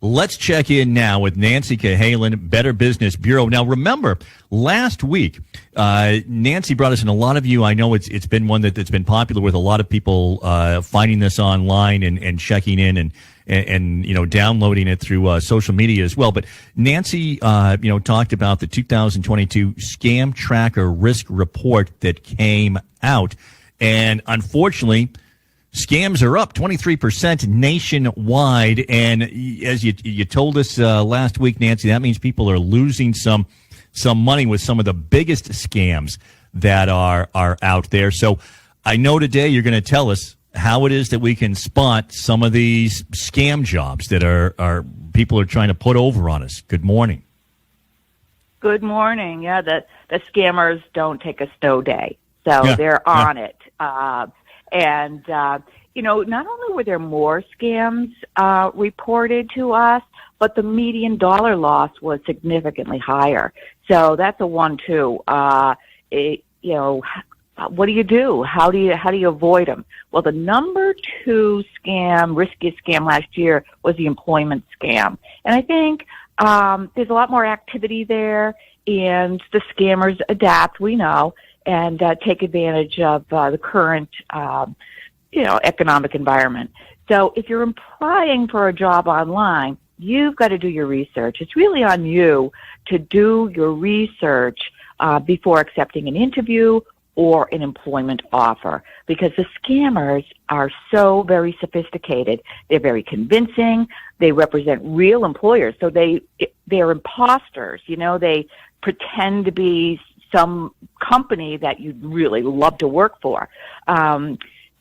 Let's check in now with Nancy Cahalen, Better Business Bureau. Now, remember, last week, Nancy brought us in. A lot of you, I know it's been one that's been popular with a lot of people finding this online and checking in and downloading it through social media as well. But Nancy, talked about the 2022 Scam Tracker Risk Report that came out. And unfortunately, scams are up 23% nationwide. And as you told us last week, Nancy, that means people are losing some money with some of the biggest scams that are out there. So I know today you're going to tell us how it is that we can spot some of these scam jobs that are people are trying to put over on us. Good morning. Good morning. Yeah, the scammers don't take a snow day, so they're on it. Not only were there more scams reported to us, but the median dollar loss was significantly higher. So that's a 1-2. What do you do? How do you avoid them? Well, the number 2 riskiest scam last year was the employment scam. And I think there's a lot more activity there, and the scammers adapt, we know, and take advantage of the current, economic environment. So if you're applying for a job online, you've got to do your research. It's really on you to do your research before accepting an interview or an employment offer, because the scammers are so very sophisticated. They're very convincing. They represent real employers. So they're imposters. They pretend to be some company that you'd really love to work for.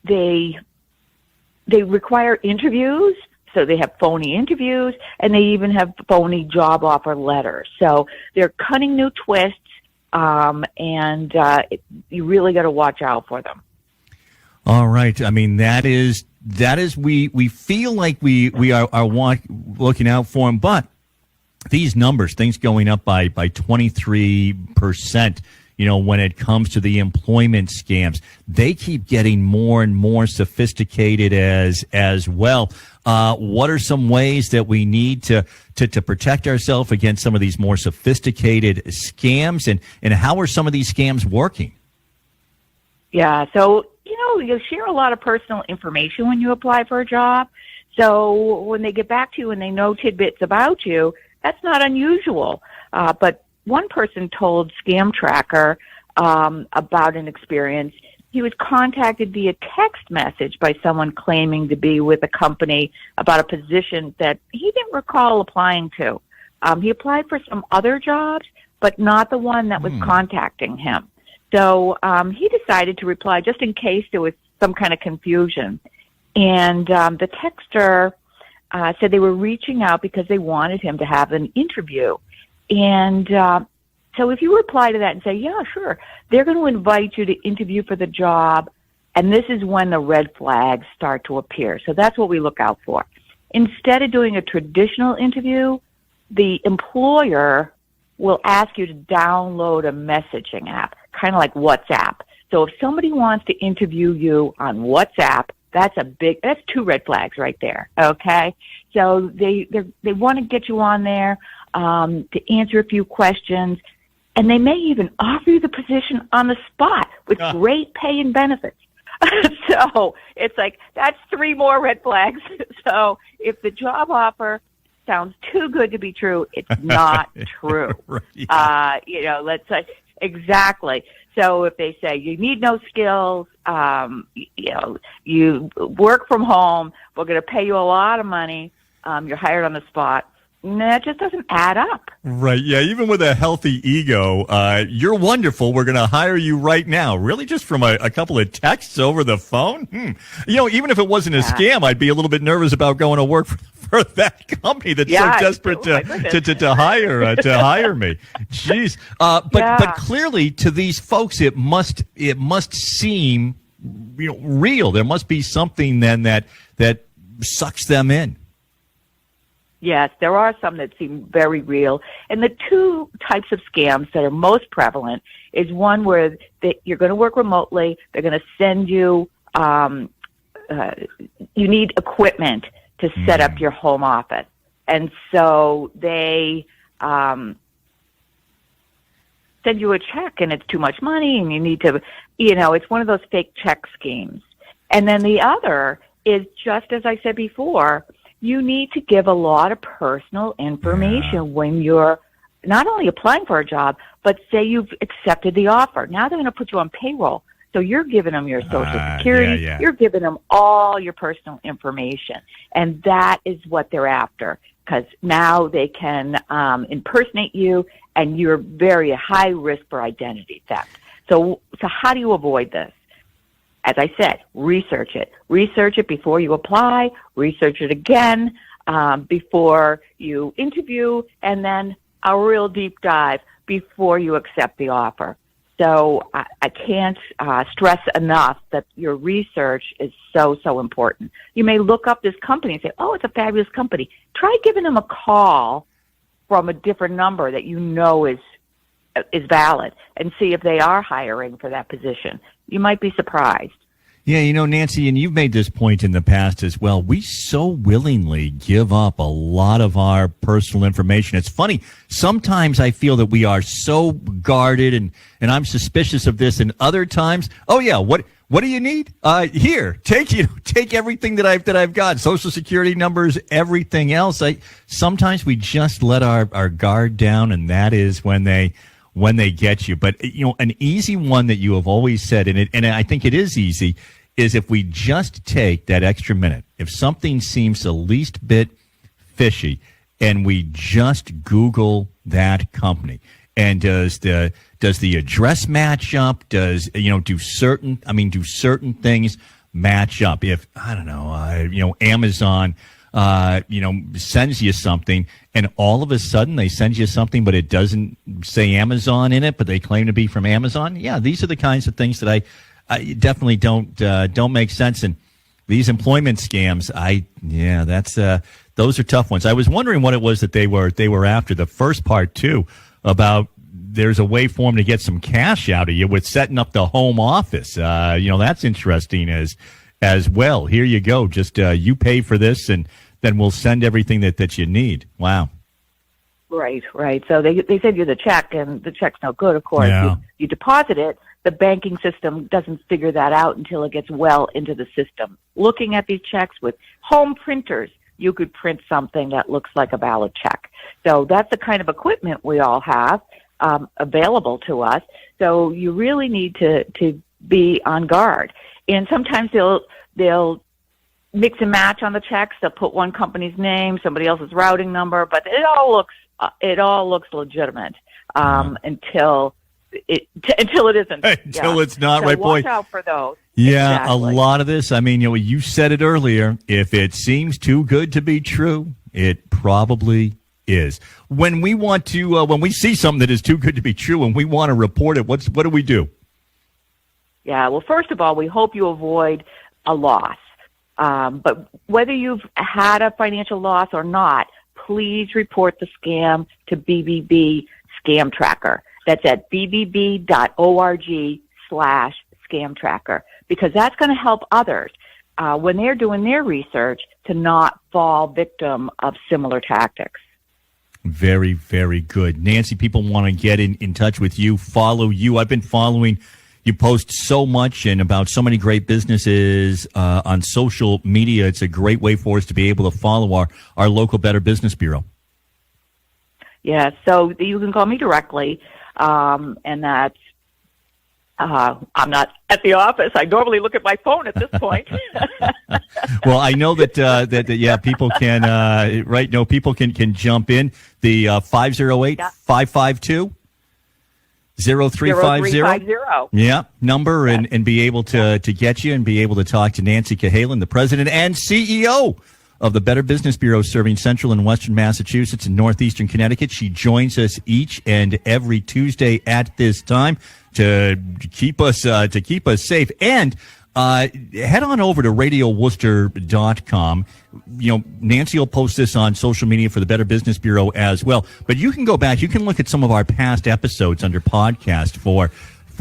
They require interviews, so they have phony interviews, and they even have phony job offer letters. So they're cunning new twists, you really got to watch out for them. All right. I mean, that is we feel like we are looking out for them, but these numbers, things going up by 23%, when it comes to the employment scams, they keep getting more and more sophisticated as well. What are some ways that we need to protect ourselves against some of these more sophisticated scams, and how are some of these scams working? Yeah, so, you share a lot of personal information when you apply for a job. So when they get back to you and they know tidbits about you, that's not unusual. But one person told Scam Tracker about an experience. He was contacted via text message by someone claiming to be with a company about a position that he didn't recall applying to. He applied for some other jobs, but not the one that was contacting him. So he decided to reply just in case there was some kind of confusion. And the texter said they were reaching out because they wanted him to have an interview. And so if you reply to that and say, yeah, sure, they're going to invite you to interview for the job, and this is when the red flags start to appear. So that's what we look out for. Instead of doing a traditional interview, the employer will ask you to download a messaging app, kind of like WhatsApp. So if somebody wants to interview you on WhatsApp, that's 2 red flags right there, okay? So they want to get you on there to answer a few questions, and they may even offer you the position on the spot with great pay and benefits. So it's like, that's 3 more red flags. So if the job offer sounds too good to be true, it's not true. Right. Let's say, exactly. So if they say you need no skills, you work from home, we're going to pay you a lot of money, you're hired on the spot, that just doesn't add up. Right. Yeah. Even with a healthy ego, you're wonderful. We're going to hire you right now. Really? Just from a couple of texts over the phone? Even if it wasn't a scam, I'd be a little bit nervous about going to work for that company that's so desperate to hire me. Jeez. But clearly to these folks, it must seem, real. There must be something then that sucks them in. Yes, there are some that seem very real. And the 2 types of scams that are most prevalent is one where you're going to work remotely. They're going to send you, you need equipment to set up your home office. And so they send you a check and it's too much money and you need to, it's one of those fake check schemes. And then the other is, just as I said before, you need to give a lot of personal information when you're not only applying for a job, but say you've accepted the offer. Now they're going to put you on payroll. So you're giving them your Social Security. You're giving them all your personal information. And that is what they're after, because now they can impersonate you, and you're very high risk for identity theft. So how do you avoid this? As I said, research it. Research it before you apply. Research it again before you interview, and then a real deep dive before you accept the offer. So I can't stress enough that your research is so, so important. You may look up this company and say, oh, it's a fabulous company. Try giving them a call from a different number that you know is valid, and see if they are hiring for that position. You might be surprised. Yeah, Nancy, and you've made this point in the past as well. We so willingly give up a lot of our personal information. It's funny. Sometimes I feel that we are so guarded and I'm suspicious of this, and other times, oh yeah, what do you need? Here, take everything that I've got. Social Security numbers, everything else. Sometimes we just let our guard down, and that is when they get you. But, an easy one that you have always said, and I think it is easy, is if we just take that extra minute, if something seems the least bit fishy, and we just Google that company, and does the address match up? Does, do certain things match up? If, I don't know, Amazon, sends you something, and all of a sudden they send you something, but it doesn't say Amazon in it, but they claim to be from Amazon. Yeah, these are the kinds of things that I definitely don't make sense. And these employment scams, those are tough ones. I was wondering what it was that they were after. The first part too, about there's a way for them to get some cash out of you with setting up the home office. That's interesting as well. Here you go. Just you pay for this, and then we'll send everything that you need. Wow. Right. So they send you the check, and the check's no good, of course. Yeah. You deposit it. The banking system doesn't figure that out until it gets well into the system. Looking at these checks with home printers, you could print something that looks like a valid check. So that's the kind of equipment we all have available to us. So you really need to be on guard. And sometimes they'll mix and match on the checks. They'll put one company's name, somebody else's routing number, but it all looks legitimate until it isn't. Until it's not, so right, boy? Watch out for those. Yeah, Exactly. A lot of this. I mean, you said it earlier. If it seems too good to be true, it probably is. When we want to, when we see something that is too good to be true, and we want to report it, what do we do? Yeah. Well, first of all, we hope you avoid a loss. But whether you've had a financial loss or not, please report the scam to BBB Scam Tracker. That's at bbb.org/scam tracker, because that's going to help others when they're doing their research to not fall victim of similar tactics. Very, very good. Nancy, people want to get in touch with you, follow you. I've been following. You post so much and about so many great businesses on social media. It's a great way for us to be able to follow our local Better Business Bureau. Yeah, so you can call me directly, and that's I'm not at the office. I normally look at my phone at this point. Well, I know that people can right. No, people can jump in the 508-552. 0350. Yeah, number, and be able to get you and be able to talk to Nancy Cahalen, the president and CEO of the Better Business Bureau, serving central and western Massachusetts and northeastern Connecticut. She joins us each and every Tuesday at this time to keep us safe. And head on over to RadioWorcester.com. Nancy will post this on social media for the Better Business Bureau as well. But you can go back. You can look at some of our past episodes under podcast for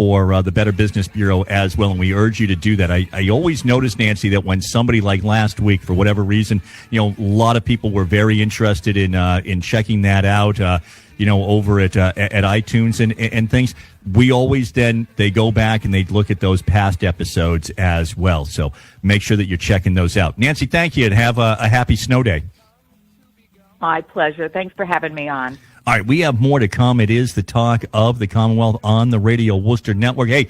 for the Better Business Bureau as well, and we urge you to do that. I always notice, Nancy, that when somebody like last week, for whatever reason, a lot of people were very interested in checking that out, over at iTunes and things. We always they go back and they look at those past episodes as well. So make sure that you're checking those out. Nancy, thank you, and have a happy snow day. My pleasure. Thanks for having me on. All right, we have more to come. It is the talk of the Commonwealth on the Radio Worcester Network. Hey,